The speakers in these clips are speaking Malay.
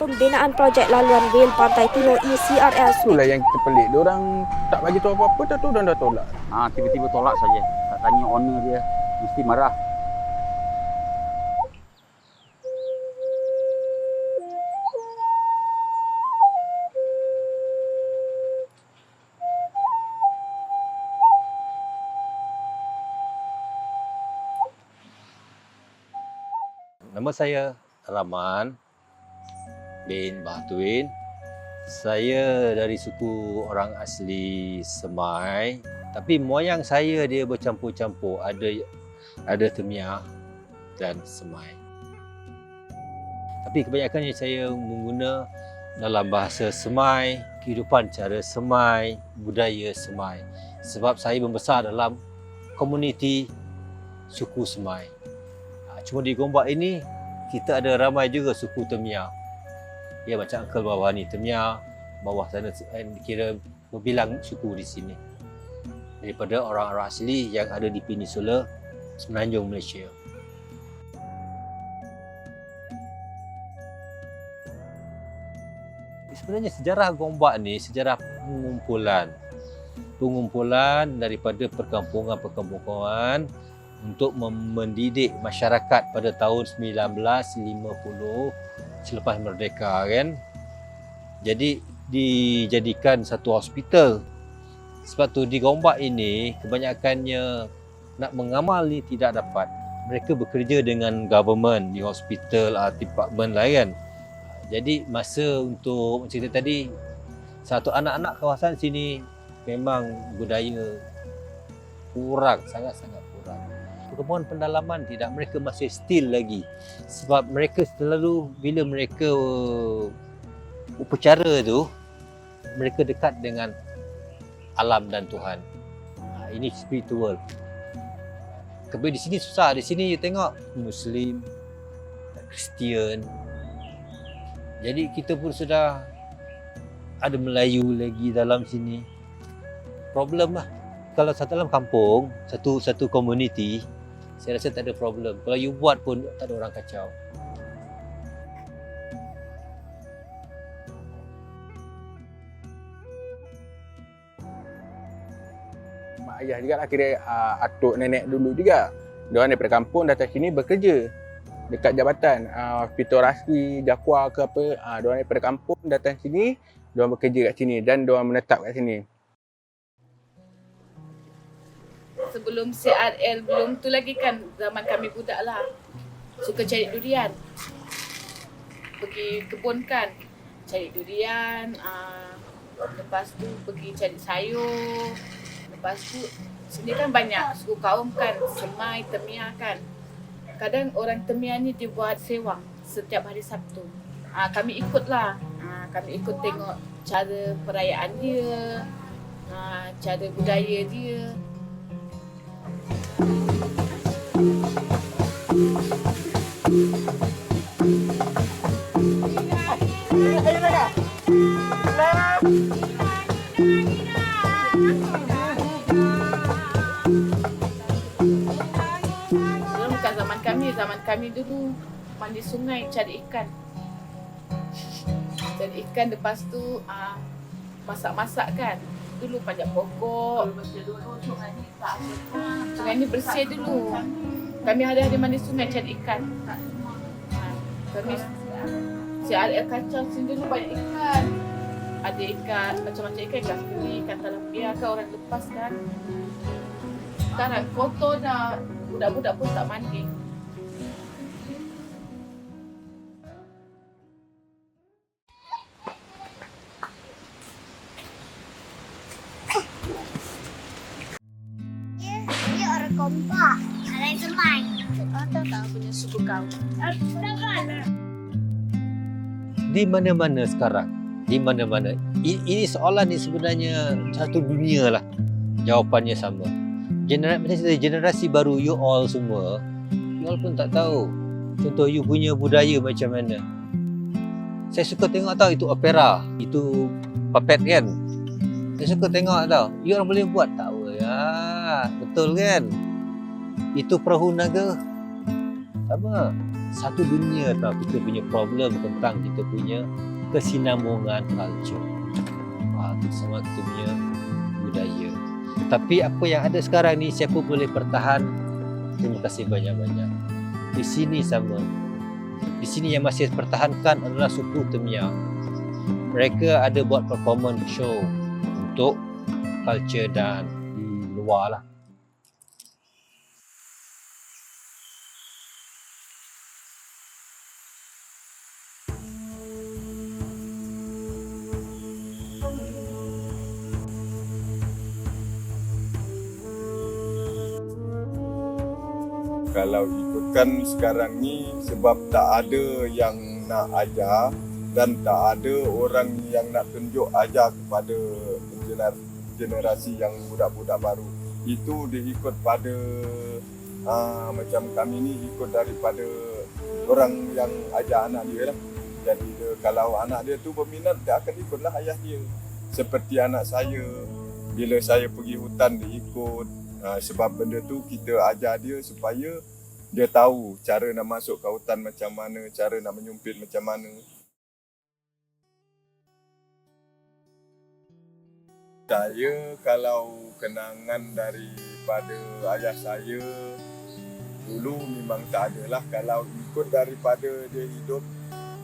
pembinaan projek laluan rel Pantai Timur ECRL. Itulah yang kita pelik. Diorang tak bagi tahu apa-apa, tak tahu diorang dah tolak. Tiba-tiba tolak saja. Tak tanya owner dia, mesti marah. Nama saya Rahman bin Bahtuin. Saya dari suku orang asli Semai. Tapi moyang saya dia bercampur-campur. Ada Temiah dan Semai. Tapi kebanyakannya saya mengguna dalam bahasa Semai, kehidupan cara Semai, budaya Semai. Sebab saya membesar dalam komuniti suku Semai. Cuma di Gombak ini, kita ada ramai juga suku Temiah. Ya, macam Uncle bawah ni, Temiah. Bawah sana kira berbilang suku di sini. Daripada orang-orang asli yang ada di Peninsula Semenanjung Malaysia. Sebenarnya sejarah Gombak ni, sejarah pengumpulan daripada perkampungan-perkampungan untuk mendidik masyarakat pada tahun 1950 selepas merdeka kan. Jadi dijadikan satu hospital. Sebab tu di Gombak ini kebanyakannya nak mengamal ni tidak dapat. Mereka bekerja dengan government di hospital, department lah kan. Jadi masa untuk cerita tadi, satu anak-anak kawasan sini memang budaya kurang, sangat-sangat kurang. Perkembangan pendalaman tidak, mereka masih still lagi. Sebab mereka selalu bila mereka upacara tu, mereka dekat dengan alam dan Tuhan. Ini spiritual. Tapi di sini susah. Di sini you tengok Muslim, Kristian. Jadi kita pun sudah ada Melayu lagi dalam sini. Problem lah. Kalau dalam kampung, satu komuniti, saya rasa tak ada problem. Kalau you buat pun tak ada orang kacau. Mak ayah juga lah kira atuk nenek dulu juga. Diorang daripada kampung datang sini bekerja dekat jabatan fitorasi, jakwa ke apa. Diorang daripada kampung datang sini, diorang bekerja kat sini dan diorang menetap kat sini. Sebelum CRL, belum tu lagi kan zaman kami budak lah. Suka cari durian. Pergi kebun kan, cari durian. Lepas tu pergi cari sayur. Lepas tu, sini kan banyak suku kaum kan, Semai, Temiah kan. Kadang orang Temiah ni dia buat sewang setiap hari Sabtu. Kami ikutlah. Kami ikut tengok cara perayaan dia, cara budaya dia. Bukan zaman kami dulu mandi sungai cari ikan. Cari ikan, lepas tu masak-masak kan. Dulu panjat pokok. Sungai ni bersih dulu. Kami hari-hari mandi sungai cari ikan. Kami CRL kacau sini dulu banyak ikan. Ada ikan, macam-macam ikan kuri, ikan tilapia kan orang lepas kan. Sekarang kotor dah, budak-budak pun tak mandi. Dia orang Gombak, orang Semai. Tak punya suku kau. Di mana-mana sekarang, di mana-mana. Ini soalan ni sebenarnya satu dunia lah. Jawapannya sama. Generasi baru, you all semua, you all pun tak tahu. Contoh you punya budaya macam mana. Saya suka tengok tahu itu opera, itu puppet kan. Saya suka tengok tahu. You orang boleh buat tahu ya. Betul kan? Itu perahu naga. sama. Satu dunia tau kita punya problem tentang kita punya kesinambungan culture. Itu sama kita punya budaya. Tapi apa yang ada sekarang ni siapa boleh pertahan? Terima kasih banyak-banyak. Di sini sama. Di sini yang masih pertahankan adalah suku Temia. Mereka ada buat performance show untuk culture dan di luar lah. Kalau ikutkan sekarang ni sebab tak ada yang nak ajar dan tak ada orang yang nak tunjuk ajar kepada generasi yang budak-budak baru. Itu dia ikut pada macam kami ni ikut daripada orang yang ajar anak dia lah. Jadi kalau anak dia tu berminat, dia akan ikutlah ayah dia. Seperti anak saya, bila saya pergi hutan dia ikut. Sebab benda tu kita ajar dia supaya dia tahu cara nak masuk ke hutan macam mana, cara nak menyumpit macam mana. Saya kalau kenangan daripada ayah saya dulu memang tak ada lah. Kalau ikut daripada dia hidup,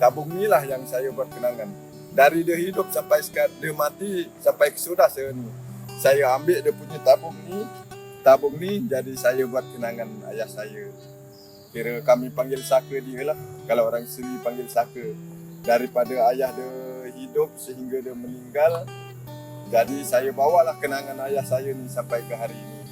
tabung ni lah yang saya buat kenangan. Dari dia hidup sampai sekarang, dia mati sampai kesudah saya ni. Saya ambil dia punya tabung ni jadi saya buat kenangan ayah saya. Kira kami panggil saka dia lah. Kalau orang Seri panggil saka. Daripada ayah dia hidup sehingga dia meninggal. Jadi saya bawalah kenangan ayah saya ni sampai ke hari ini.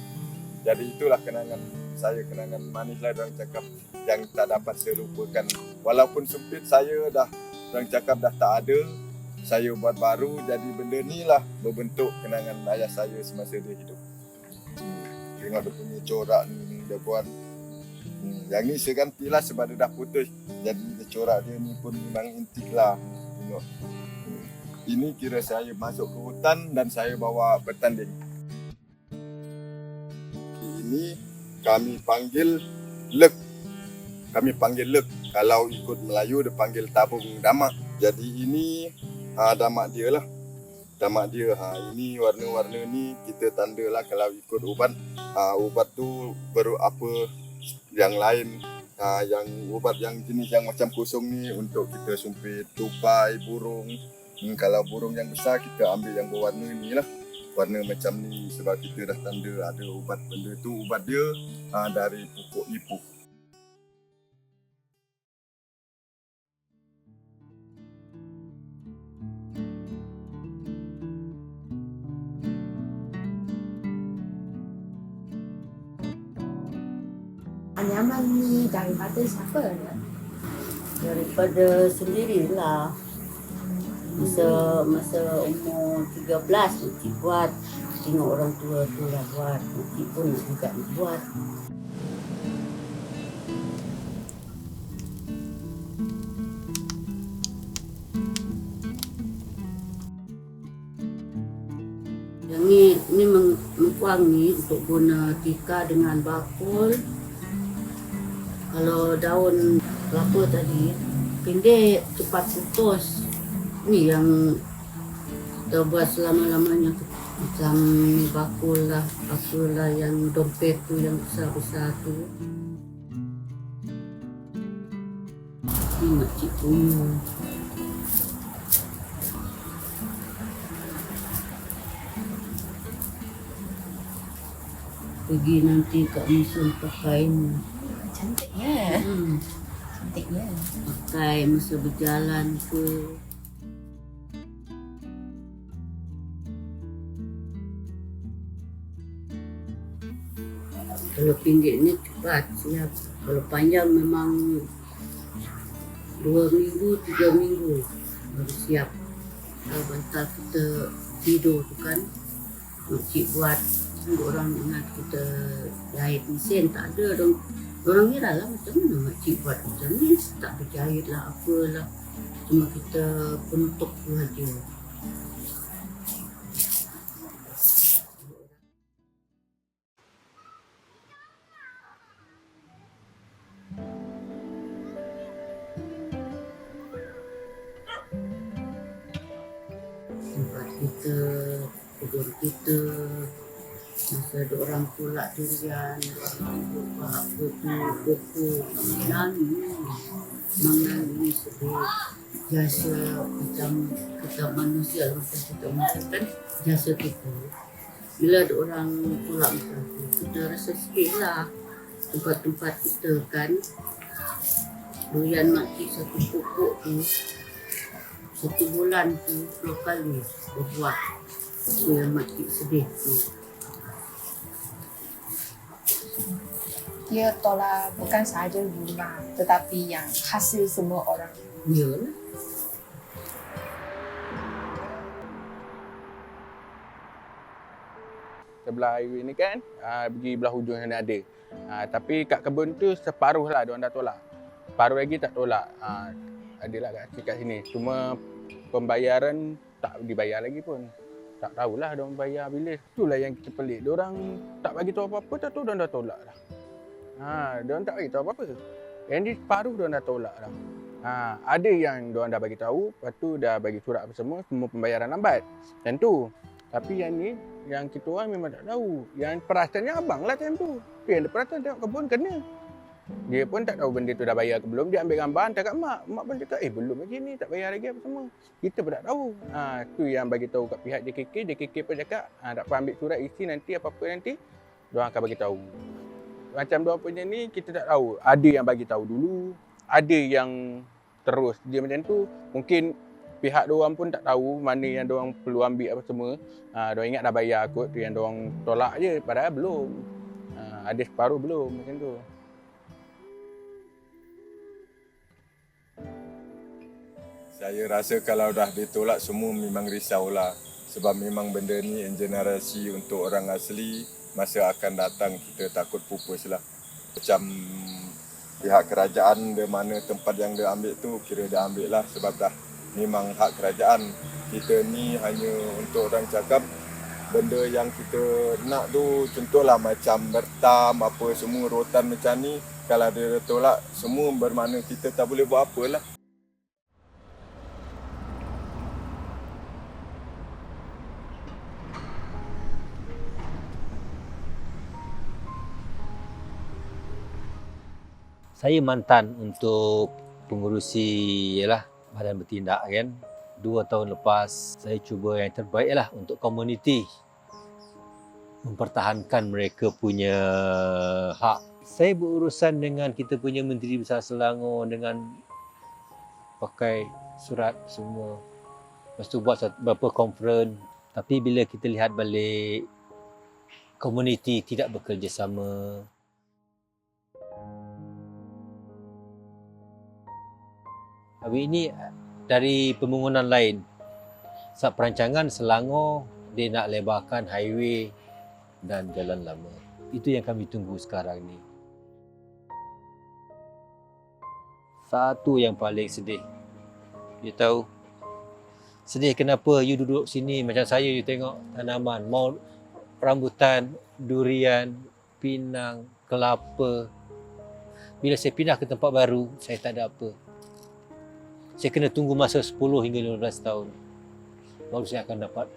Jadi itulah kenangan saya, kenangan manis lah orang cakap yang tak dapat saya lupakan. Walaupun sempit saya dah, orang cakap dah tak ada. Saya buat baru, jadi benda ni lah berbentuk kenangan ayah saya semasa dia hidup. Tengok dia punya corak ni dia buat. Yang ni saya gantilah sebab dia dah putus. Jadi dia corak dia ni pun memang intik lah. Tengok. Ini kira saya masuk ke hutan dan saya bawa bertanding. Ini kami panggil lek. Kami panggil lek. Kalau ikut Melayu dia panggil tabung damak. Jadi ini damak dia lah. Damak dia. Ini warna-warna ni kita tanda lah kalau ikut ubat. Ubat tu baru apa yang lain. Yang ubat yang jenis yang macam kosong ni untuk kita sumpit tupai, burung. Kalau burung yang besar kita ambil yang berwarna ni lah. Warna macam ni sebab kita dah tanda ada ubat. Benda tu ubat dia dari pokok ipuh. Anyaman ni daripada siapa? Daripada sendirilah. Masa umur 13 makcik buat. Tengok orang tua tu lah buat. Makcik pun juga buat. Yang ni mengkuang ni untuk guna tika dengan bakul. Kalau daun kelapa tadi pendek cepat putus. Ni yang kita buat selama-lamanya. Macam bakul lah yang dompet tu yang besar-besar tu. Ni makcik punya. Pergi nanti kat museum pakai ni. Cantiknya. Cantiknya. Pakai masa berjalan ke. Kalau pendek ni cepat siap. Kalau panjang memang 2 minggu, 3 minggu baru siap. Kalau bantal kita tidur tu kan, makcik buat. Orang ingat kita jahit mesin, tak ada. Orang kira lah macam mana makcik buat macam ni. Tak berjahit lah, apalah. Cuma kita bentuk tu aja. kita, kebun kita, masa ada orang tolak durian, orang buat apa tu, pokok, nangis sedih. Jasa kita manusia, macam kita mengatakan jasa kita. Bila ada orang tolak macam tu, kita rasa sedih lah. Tempat-tempat kita kan, durian mati satu pokok tu, 1 bulan tu 10 kali berbuah. Itu yang mati sedih tu. Dia tolak bukan sahaja bunga, tetapi yang hasil semua orang. Yalah. Sebelah highway ni kan, pergi belah hujung sana ada. Tapi kat kebun tu separuh lah diorang dah tolak. Separuh lagi tak tolak. Adalah kat sini. Cuma pembayaran tak dibayar lagi pun. Tak tahulah diorang bayar bila. Itulah yang kita pelik. Diorang tak bagi tahu apa-apa, tak tahu diorang dah tolak dah. Diorang tak bagi tahu apa-apa. Yang ni separuh diorang dah tolak dah. Ada yang diorang dah bagi tahu, lepas tu dah bagi surat apa semua pembayaran lambat. Macam tu. Tapi yang ni, yang kita orang memang tak tahu. Yang perasannya abang lah time tu. Dia ada perasan tengok kebun kena. Dia pun tak tahu benda tu dah bayar ke belum. Dia ambil gambar hantar kat mak. Mak pun cakap, belum lagi ni, tak bayar lagi apa semua. Kita pun tak tahu. Tu yang bagi tahu kat pihak JKK. JKK pun cakap, tak apa ambil surat isi nanti apa-apa nanti. Diorang akan bagi tahu. Macam diorang punya ni, kita tak tahu. Ada yang bagi tahu dulu. Ada yang terus dia macam tu. Mungkin pihak diorang pun tak tahu mana yang diorang perlu ambil apa semua. Diorang ingat dah bayar kot, tu yang diorang tolak je, padahal belum. Ada separuh belum macam tu. Saya rasa kalau dah ditolak semua memang risaulah. Sebab memang benda ni generasi untuk orang asli, masa akan datang kita takut pupus lah. Macam pihak kerajaan, dia mana tempat yang dia ambil tu, kira dia ambil lah sebab dah memang hak kerajaan. Kita ni hanya untuk orang cakap benda yang kita nak tu, contohlah macam bertam, apa semua rotan macam ni. Kalau dia tolak, semua bermakna kita tak boleh buat apa lah. Saya mantan untuk pengurusi Badan Bertindak kan. 2 tahun lepas saya cuba yang terbaik lah untuk komuniti. Mempertahankan mereka punya hak. Saya berurusan dengan kita punya Menteri Besar Selangor dengan pakai surat semua. Lepas tu buat beberapa conference. Tapi bila kita lihat balik, komuniti tidak bekerjasama. Habis ini dari pembangunan lain. Sebab perancangan Selangor, dia nak lebarkan highway dan jalan lama. Itu yang kami tunggu sekarang ni. Satu yang paling sedih. You tahu? Sedih kenapa you duduk sini macam saya, you tengok tanaman. Mau rambutan, durian, pinang, kelapa. Bila saya pindah ke tempat baru, saya tak ada apa. Saya kena tunggu masa 10 hingga 15 tahun. Baru saya akan dapat.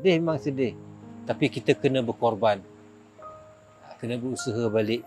Sedih memang sedih. Tapi kita kena berkorban. Kena berusaha balik.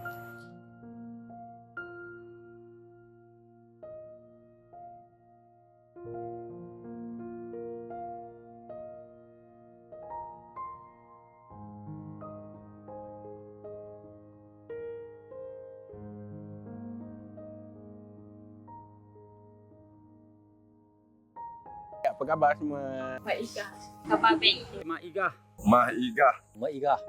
Apa khabar semua? Baik Ika. Khabar baik. Mak Igah. Mah Igah. Mak Igah.